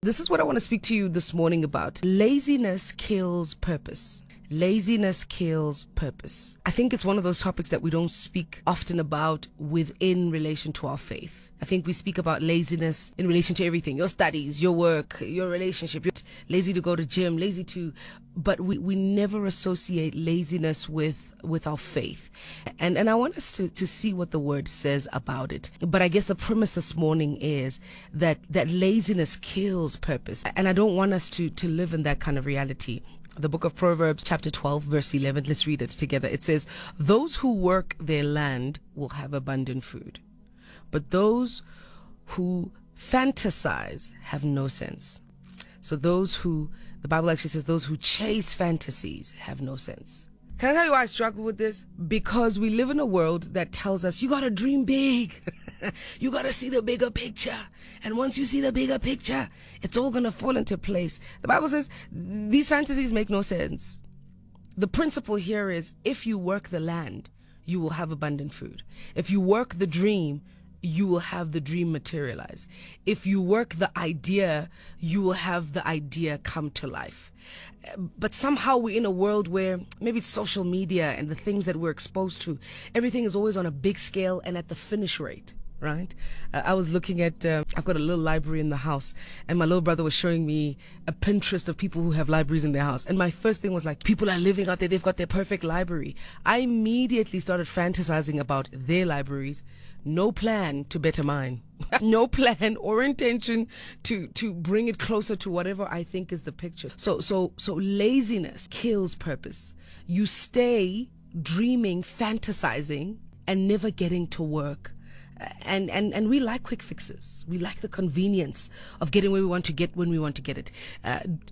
This is what I want to speak to you this morning about. Laziness kills purpose. Laziness kills purpose. I think it's one of those topics that we don't speak often about within relation to our faith. I think we speak about laziness in relation to everything. Your studies, your work, your relationship. You're lazy to go to gym, but we never associate laziness with our faith. And I want us to see what the word says about it. But I guess the premise this morning is that laziness kills purpose. And I don't want us to live in that kind of reality. The book of Proverbs, chapter 12, verse 11. Let's read it together. It says, "Those who work their land will have abundant food, but those who fantasize have no sense." So the Bible actually says, those who chase fantasies have no sense. Can I tell you why I struggle with this? Because we live in a world that tells us, you gotta dream big. You gotta see the bigger picture. And once you see the bigger picture, it's all gonna fall into place. The Bible says these fantasies make no sense. The principle here is, if you work the land, you will have abundant food. If you work the dream, you will have the dream materialize. If you work the idea, you will have the idea come to life. But somehow we're in a world where maybe it's social media and the things that we're exposed to, everything is always on a big scale and at the finish rate, right? I was looking at, I've got a little library in the house, and my little brother was showing me a Pinterest of people who have libraries in their house. And my first thing was like, people are living out there, they've got their perfect library. I immediately started fantasizing about their libraries. No plan to better mine. No plan or intention to bring it closer to whatever I think is the picture. So laziness kills purpose. You stay dreaming, fantasizing, and never getting to work. And we like quick fixes. We like the convenience of getting where we want to get when we want to get it.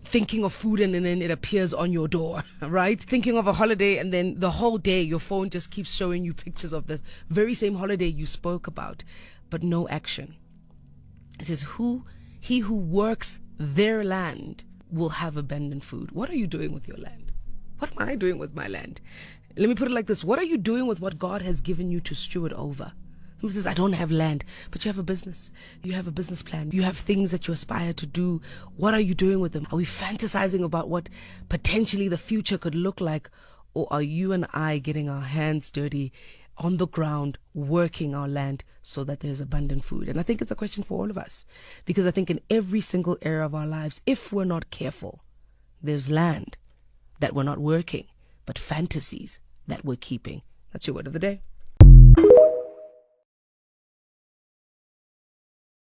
Thinking of food and then it appears on your door, right? Thinking of a holiday and then the whole day your phone just keeps showing you pictures of the very same holiday you spoke about, but no action. It says, he who works their land will have abundant food. What are you doing with your land? What am I doing with my land? Let me put it like this. What are you doing with what God has given you to steward over? He says, I don't have land, but you have a business. You have a business plan. You have things that you aspire to do. What are you doing with them? Are we fantasizing about what potentially the future could look like? Or are you and I getting our hands dirty on the ground, working our land so that there's abundant food? And I think it's a question for all of us, because I think in every single area of our lives, if we're not careful, there's land that we're not working, but fantasies that we're keeping. That's your word of the day.